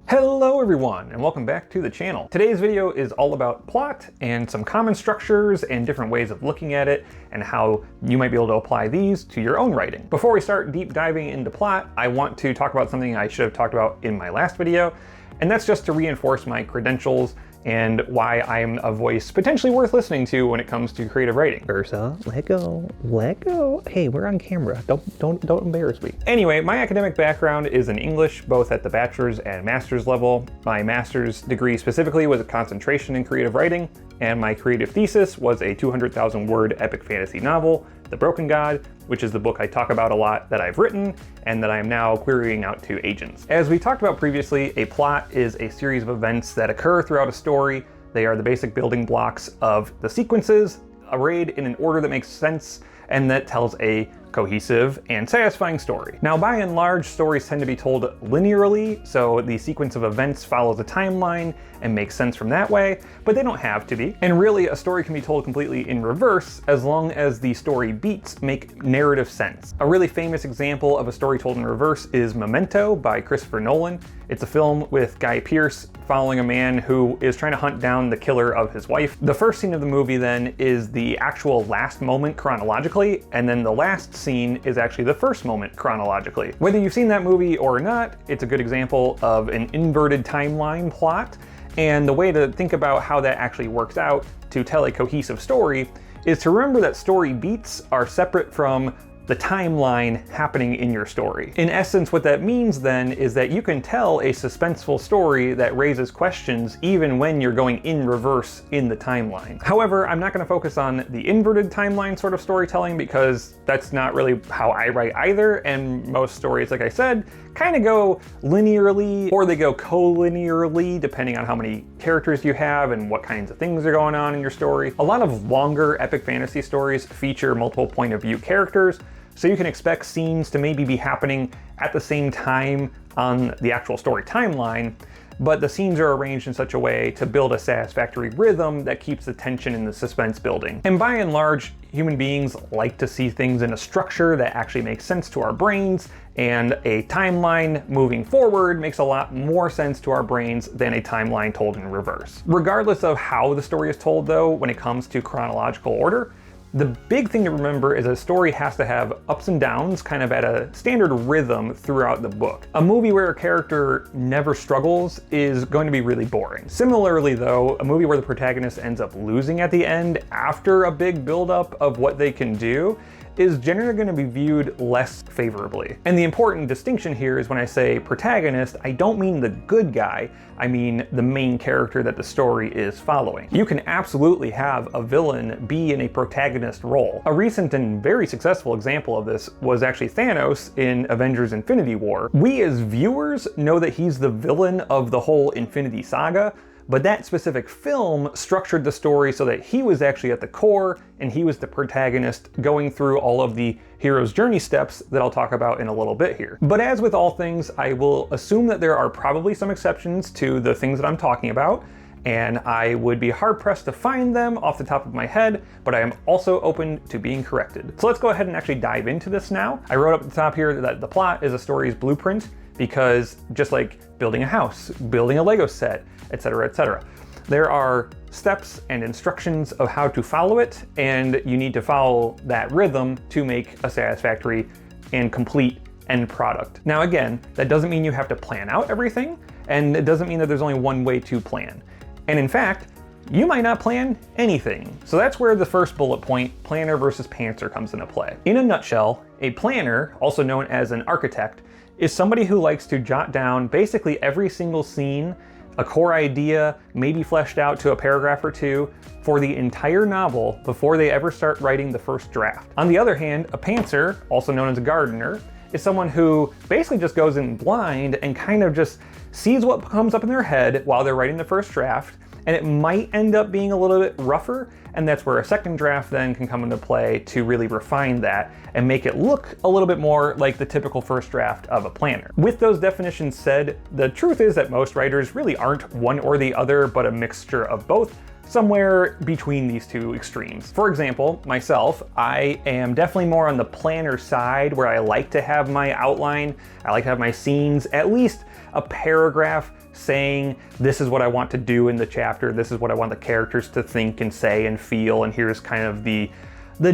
Hello everyone, and welcome back to the channel. Today's video is all about plot and some common structures and different ways of looking at it and how you might be able to apply these to your own writing. Before we start deep diving into plot, I want to talk about something I should have talked about in my last video, and that's just to reinforce my credentials and why I'm a voice potentially worth listening to when it comes to creative writing. Ursa, let go. Hey, we're on camera. Don't embarrass me. Anyway, my academic background is in English, both at the bachelor's and master's level. My master's degree specifically was a concentration in creative writing, and my creative thesis was a 200,000 word epic fantasy novel, The Broken God, which is the book I talk about a lot that I've written and that I am now querying out to agents. As we talked about previously, a plot is a series of events that occur throughout a story. They are the basic building blocks of the sequences, arrayed in an order that makes sense and that tells a cohesive and satisfying story. Now, by and large, stories tend to be told linearly, so the sequence of events follows a timeline and makes sense from that way, but they don't have to be. And really, a story can be told completely in reverse as long as the story beats make narrative sense. A really famous example of a story told in reverse is Memento by Christopher Nolan. It's a film with Guy Pearce following a man who is trying to hunt down the killer of his wife. The first scene of the movie then is the actual last moment chronologically, and then the last scene is actually the first moment chronologically. Whether you've seen that movie or not, it's a good example of an inverted timeline plot, and the way to think about how that actually works out to tell a cohesive story is to remember that story beats are separate from the timeline happening in your story. In essence, what that means then is that you can tell a suspenseful story that raises questions even when you're going in reverse in the timeline. However, I'm not going to focus on the inverted timeline sort of storytelling because that's not really how I write either, and most stories, like I said, kind of go linearly or they go collinearly depending on how many characters you have and what kinds of things are going on in your story. A lot of longer epic fantasy stories feature multiple point of view characters, so you can expect scenes to maybe be happening at the same time on the actual story timeline, but the scenes are arranged in such a way to build a satisfactory rhythm that keeps the tension and the suspense building. And by and large, human beings like to see things in a structure that actually makes sense to our brains, and a timeline moving forward makes a lot more sense to our brains than a timeline told in reverse. Regardless of how the story is told though, when it comes to chronological order, the big thing to remember is a story has to have ups and downs kind of at a standard rhythm throughout the book. A movie where a character never struggles is going to be really boring. Similarly though, a movie where the protagonist ends up losing at the end after a big buildup of what they can do is generally going to be viewed less favorably. And the important distinction here is when I say protagonist, I don't mean the good guy, I mean the main character that the story is following. You can absolutely have a villain be in a protagonist role. A recent and very successful example of this was actually Thanos in Avengers Infinity War. We as viewers know that he's the villain of the whole Infinity Saga, but that specific film structured the story so that he was actually at the core and he was the protagonist going through all of the hero's journey steps that I'll talk about in a little bit here. But as with all things, I will assume that there are probably some exceptions to the things that I'm talking about, and I would be hard pressed to find them off the top of my head, but I am also open to being corrected. So let's go ahead and actually dive into this now. I wrote up at the top here that the plot is a story's blueprint, because just like building a house, building a Lego set, etc., etc., there are steps and instructions of how to follow it, and you need to follow that rhythm to make a satisfactory and complete end product. Now again, that doesn't mean you have to plan out everything, and it doesn't mean that there's only one way to plan. And in fact, you might not plan anything. So that's where the first bullet point, planner versus pantser, comes into play. In a nutshell, a planner, also known as an architect, is somebody who likes to jot down basically every single scene, a core idea, maybe fleshed out to a paragraph or two, for the entire novel before they ever start writing the first draft. On the other hand, a pantser, also known as a gardener, is someone who basically just goes in blind and kind of just sees what comes up in their head while they're writing the first draft, and it might end up being a little bit rougher, and that's where a second draft then can come into play to really refine that and make it look a little bit more like the typical first draft of a planner. With those definitions said, the truth is that most writers really aren't one or the other, but a mixture of both. somewhere between these two extremes. For example, myself, I am definitely more on the planner side where I like to have my outline, I like to have my scenes, at least a paragraph saying this is what I want to do in the chapter, this is what I want the characters to think and say and feel, and here's kind of the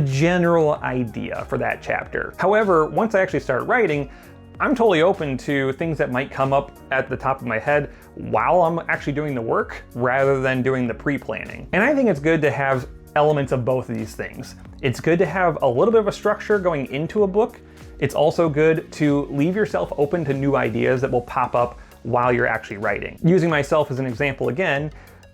general idea for that chapter. However, once I actually start writing, I'm totally open to things that might come up at the top of my head while I'm actually doing the work rather than doing the pre-planning. And I think it's good to have elements of both of these things. It's good to have a little bit of a structure going into a book. It's also good to leave yourself open to new ideas that will pop up while you're actually writing. Using myself as an example again,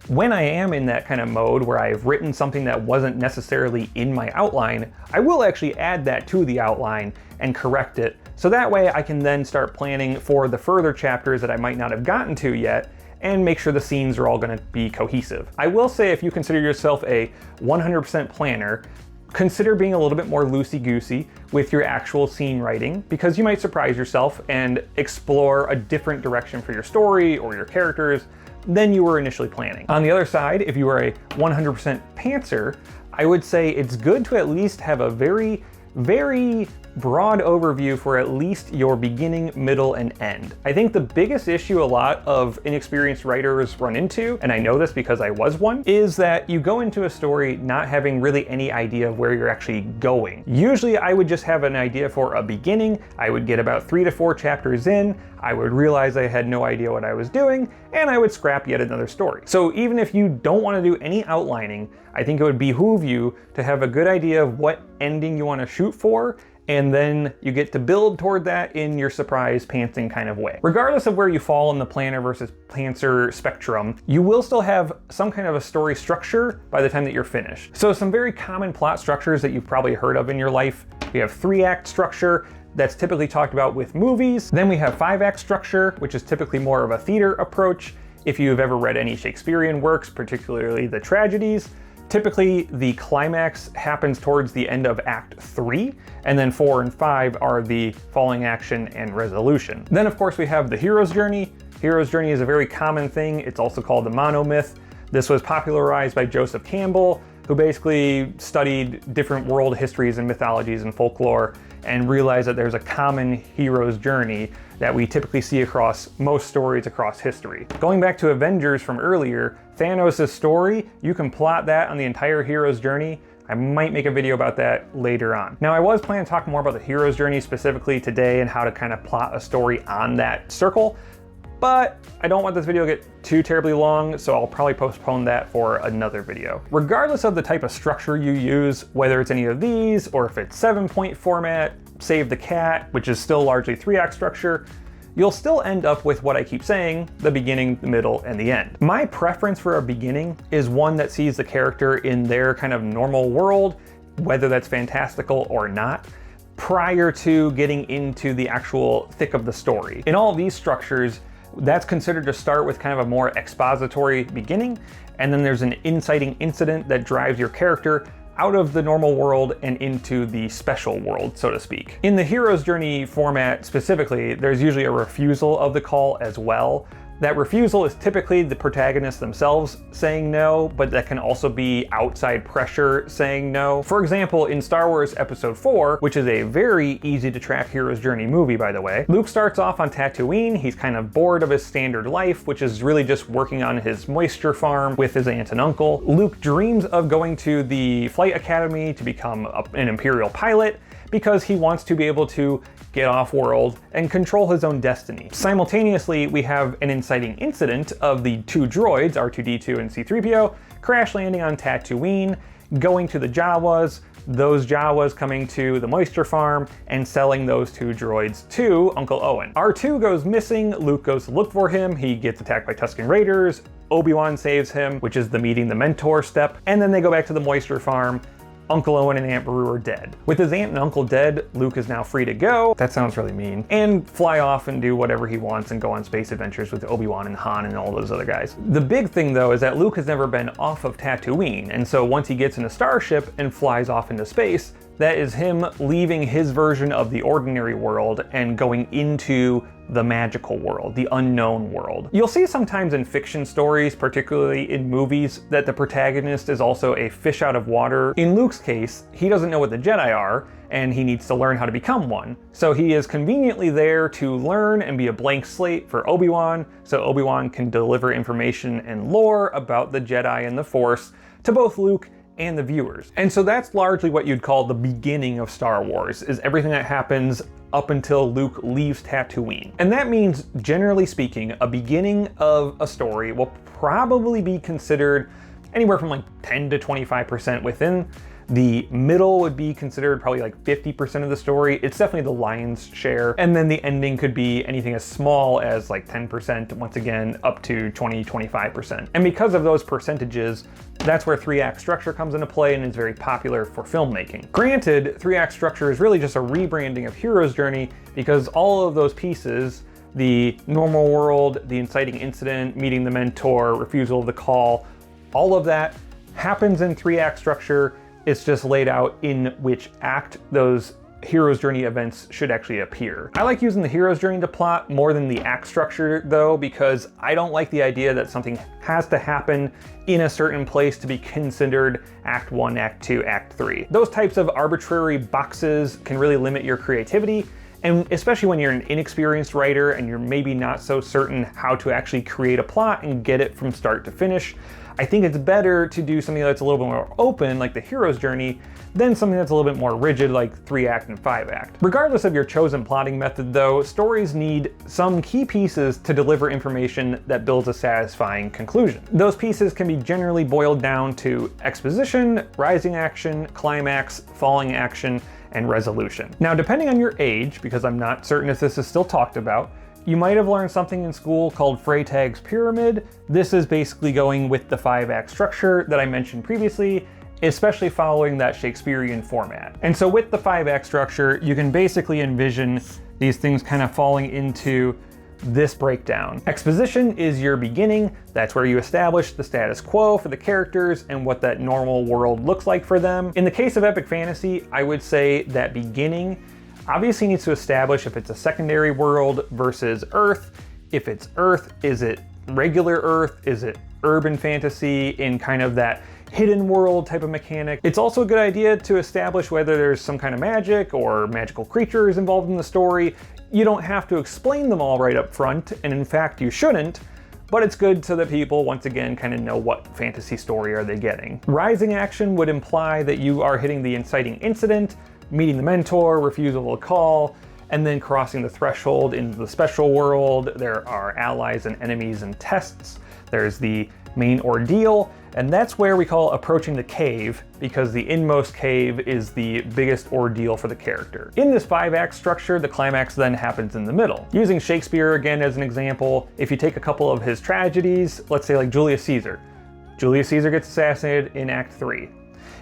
when I am in that kind of mode where I've written something that wasn't necessarily in my outline, I will actually add that to the outline and correct it. So that way I can then start planning for the further chapters that I might not have gotten to yet and make sure the scenes are all going to be cohesive. I will say if you consider yourself a 100% planner, consider being a little bit more loosey-goosey with your actual scene writing because you might surprise yourself and explore a different direction for your story or your characters than you were initially planning. On the other side, if you are a 100% pantser, I would say it's good to at least have a very broad overview for at least your beginning, middle, and end. I think the biggest issue a lot of inexperienced writers run into, and I know this because I was one, is that you go into a story not having really any idea of where you're actually going. Usually I would just have an idea for a beginning, I would get about 3 to 4 chapters in, I would realize I had no idea what I was doing, and I would scrap yet another story. So even if you don't want to do any outlining, I think it would behoove you to have a good idea of what ending you want to shoot for, and then you get to build toward that in your surprise pantsing kind of way. Regardless of where you fall in the planner versus pantser spectrum, you will still have some kind of a story structure by the time that you're finished. So some very common plot structures that you've probably heard of in your life. We have 3-act structure, that's typically talked about with movies. Then we have 5-act structure, which is typically more of a theater approach. If you've ever read any Shakespearean works, particularly the tragedies, typically the climax happens towards the end of Act 3, and then 4 and 5 are the falling action and resolution. Then of course we have the hero's journey. Hero's journey is a very common thing. It's also called the monomyth. This was popularized by Joseph Campbell, who basically studied different world histories and mythologies and folklore and realized that there's a common hero's journey that we typically see across most stories across history. Going back to Avengers from earlier, Thanos' story, you can plot that on the entire hero's journey. I might make a video about that later on. Now I was planning to talk more about the hero's journey specifically today and how to kind of plot a story on that circle, but I don't want this video to get too terribly long, so I'll probably postpone that for another video. Regardless of the type of structure you use, whether it's any of these or if it's 7-point format, Save the Cat, which is still largely 3-act structure, you'll still end up with what I keep saying, the beginning, the middle, and the end. My preference for a beginning is one that sees the character in their kind of normal world, whether that's fantastical or not, prior to getting into the actual thick of the story. In all of these structures, that's considered to start with kind of a more expository beginning, and then there's an inciting incident that drives your character out of the normal world and into the special world, so to speak. In the hero's journey format specifically, there's usually a refusal of the call as well. That refusal is typically the protagonists themselves saying no, but that can also be outside pressure saying no. For example, in Star Wars Episode 4, which is a very easy to track hero's journey movie, by the way, Luke starts off on Tatooine. He's kind of bored of his standard life, which is really just working on his moisture farm with his aunt and uncle. Luke dreams of going to the flight academy to become an Imperial pilot because he wants to be able to get off-world and control his own destiny. Simultaneously, we have an inciting incident of the 2 droids, R2-D2 and C-3PO, crash landing on Tatooine, going to the Jawas, those Jawas coming to the moisture farm and selling those 2 droids to Uncle Owen. R2 goes missing, Luke goes to look for him, he gets attacked by Tusken Raiders, Obi-Wan saves him, which is the meeting the mentor step, and then they go back to the moisture farm. Uncle Owen and Aunt Beru are dead. With his aunt and uncle dead, Luke is now free to go, that sounds really mean, and fly off and do whatever he wants and go on space adventures with Obi-Wan and Han and all those other guys. The big thing though is that Luke has never been off of Tatooine, and so once he gets in a starship and flies off into space, that is him leaving his version of the ordinary world and going into the magical world, the unknown world. You'll see sometimes in fiction stories, particularly in movies, that the protagonist is also a fish out of water. In Luke's case, he doesn't know what the Jedi are, and he needs to learn how to become one. So he is conveniently there to learn and be a blank slate for Obi-Wan, so Obi-Wan can deliver information and lore about the Jedi and the Force to both Luke and the viewers. And so that's largely what you'd call the beginning of Star Wars, is everything that happens up until Luke leaves Tatooine. And that means, generally speaking, a beginning of a story will probably be considered anywhere from like 10 to 25% within. The middle would be considered probably like 50% of the story. It's definitely the lion's share. And then the ending could be anything as small as like 10%, once again, up to 20-25%. And because of those percentages, that's where 3-act structure comes into play and is very popular for filmmaking. Granted, 3-act structure is really just a rebranding of Hero's Journey because all of those pieces, the normal world, the inciting incident, meeting the mentor, refusal of the call, all of that happens in 3-act structure. It's just laid out in which act those Hero's Journey events should actually appear. I like using the Hero's Journey to plot more than the act structure though, because I don't like the idea that something has to happen in a certain place to be considered Act 1, Act 2, Act 3. Those types of arbitrary boxes can really limit your creativity, and especially when you're an inexperienced writer and you're maybe not so certain how to actually create a plot and get it from start to finish. I think it's better to do something that's a little bit more open, like the Hero's Journey, than something that's a little bit more rigid, like 3-act and 5-act. Regardless of your chosen plotting method though, stories need some key pieces to deliver information that builds a satisfying conclusion. Those pieces can be generally boiled down to exposition, rising action, climax, falling action, and resolution. Now, depending on your age, because I'm not certain if this is still talked about, you might have learned something in school called Freytag's Pyramid. This is basically going with the 5-act structure that I mentioned previously, especially following that Shakespearean format. And so with the 5-act structure, you can basically envision these things kind of falling into this breakdown. Exposition is your beginning. That's where you establish the status quo for the characters and what that normal world looks like for them. In the case of epic fantasy, I would say that beginning obviously needs to establish if it's a secondary world versus Earth. If it's Earth, is it regular Earth? Is it urban fantasy in kind of that hidden world type of mechanic? It's also a good idea to establish whether there's some kind of magic or magical creatures involved in the story. You don't have to explain them all right up front, and in fact you shouldn't, but it's good so that people, once again, kind of know what fantasy story are they getting. Rising action would imply that you are hitting the inciting incident, meeting the mentor, refusal to call, and then crossing the threshold into the special world. There are allies and enemies and tests. There's the main ordeal, and that's where we call approaching the cave, because the inmost cave is the biggest ordeal for the character. In this 5-act structure, the climax then happens in the middle. Using Shakespeare again as an example, if you take a couple of his tragedies, let's say like Julius Caesar. Julius Caesar gets assassinated in Act 3.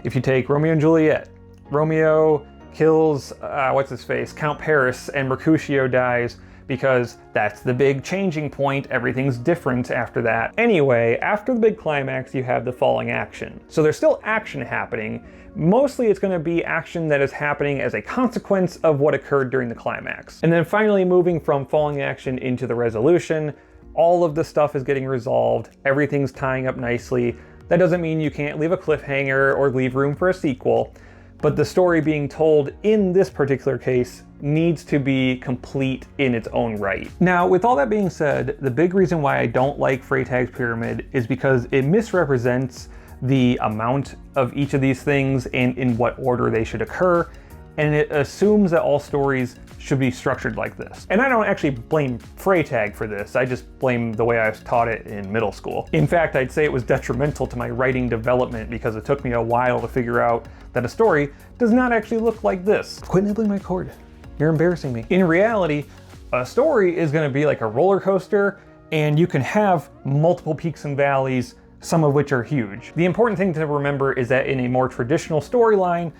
If you take Romeo and Juliet, Romeo kills, Count Paris, and Mercutio dies because that's the big changing point. Everything's different after that. Anyway, after the big climax, you have the falling action. So there's still action happening. Mostly it's going to be action that is happening as a consequence of what occurred during the climax. And then finally moving from falling action into the resolution, all of the stuff is getting resolved. Everything's tying up nicely. That doesn't mean you can't leave a cliffhanger or leave room for a sequel, but the story being told in this particular case needs to be complete in its own right. Now, with all that being said, the big reason why I don't like Freytag's Pyramid is because it misrepresents the amount of each of these things and in what order they should occur, and it assumes that all stories should be structured like this. And I don't actually blame Freytag for this, I just blame the way I was taught it in middle school. In fact, I'd say it was detrimental to my writing development because it took me a while to figure out that a story does not actually look like this. Quit nibbling my cord. You're embarrassing me. In reality, a story is gonna be like a roller coaster, and you can have multiple peaks and valleys, some of which are huge. The important thing to remember is that in a more traditional storyline,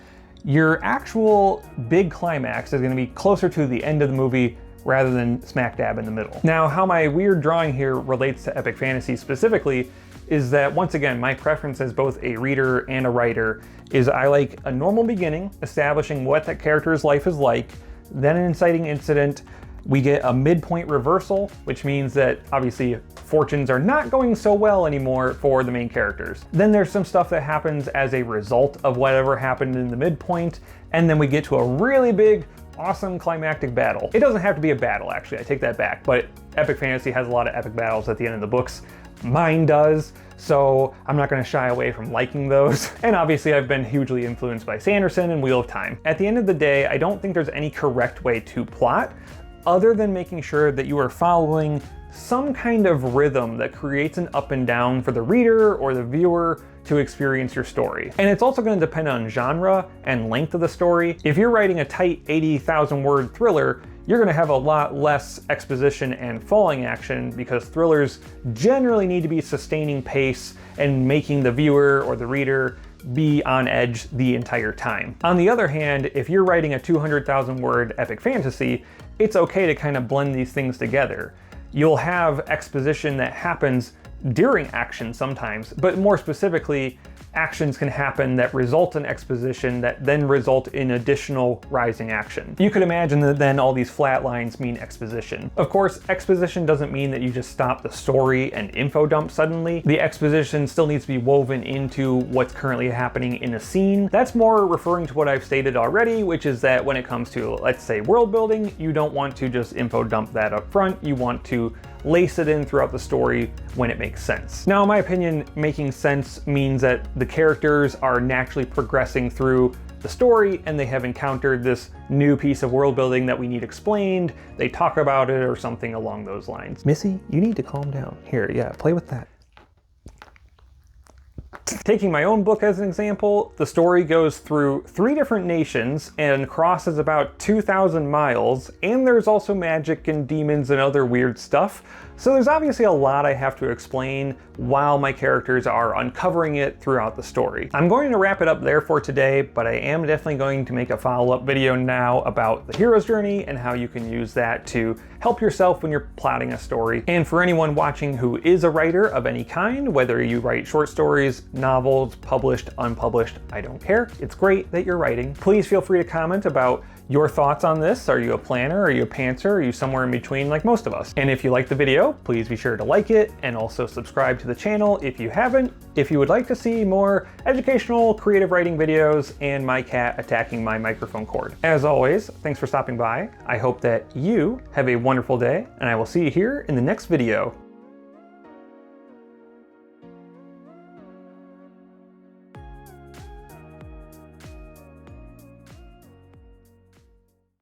your actual big climax is going to be closer to the end of the movie rather than smack dab in the middle. Now, how my weird drawing here relates to epic fantasy specifically is that, once again, my preference as both a reader and a writer is I like a normal beginning, establishing what that character's life is like, then an inciting incident. We get a midpoint reversal, which means that obviously fortunes are not going so well anymore for the main characters. Then there's some stuff that happens as a result of whatever happened in the midpoint, and then we get to a really big, awesome climactic battle. It doesn't have to be a battle, actually, I take that back, but epic fantasy has a lot of epic battles at the end of the books. Mine does, so I'm not gonna shy away from liking those. And obviously I've been hugely influenced by Sanderson and Wheel of Time. At the end of the day, I don't think there's any correct way to plot, other than making sure that you are following some kind of rhythm that creates an up and down for the reader or the viewer to experience your story. And it's also going to depend on genre and length of the story. If you're writing a tight 80,000 word thriller, you're going to have a lot less exposition and falling action, because thrillers generally need to be sustaining pace and making the viewer or the reader be on edge the entire time. On the other hand, if you're writing a 200,000 word epic fantasy, it's okay to kind of blend these things together. You'll have exposition that happens during action sometimes, but more specifically, actions can happen that result in exposition that then result in additional rising action. You could imagine that then all these flat lines mean exposition. Of course, exposition doesn't mean that you just stop the story and info dump suddenly. The exposition still needs to be woven into what's currently happening in a scene. That's more referring to what I've stated already, which is that when it comes to, let's say, world building, you don't want to just info dump that up front. You want to lace it in throughout the story when it makes sense. Now, in my opinion, making sense means that the characters are naturally progressing through the story and they have encountered this new piece of world building that we need explained. They talk about it or something along those lines. Missy, you need to calm down. Here, yeah, play with that. Taking my own book as an example, the story goes through 3 different nations and crosses about 2,000 miles, and there's also magic and demons and other weird stuff. So there's obviously a lot I have to explain while my characters are uncovering it throughout the story. I'm going to wrap it up there for today, but I am definitely going to make a follow-up video now about the hero's journey and how you can use that to help yourself when you're plotting a story. And for anyone watching who is a writer of any kind, whether you write short stories, novels, published, unpublished, I don't care. It's great that you're writing. Please feel free to comment about your thoughts on this. Are you a planner? Are you a pantser? Are you somewhere in between like most of us? And if you like the video, please be sure to like it and also subscribe to the channel if you haven't. If you would like to see more educational creative writing videos and my cat attacking my microphone cord. As always, thanks for stopping by. I hope that you have a wonderful day, and I will see you here in the next video.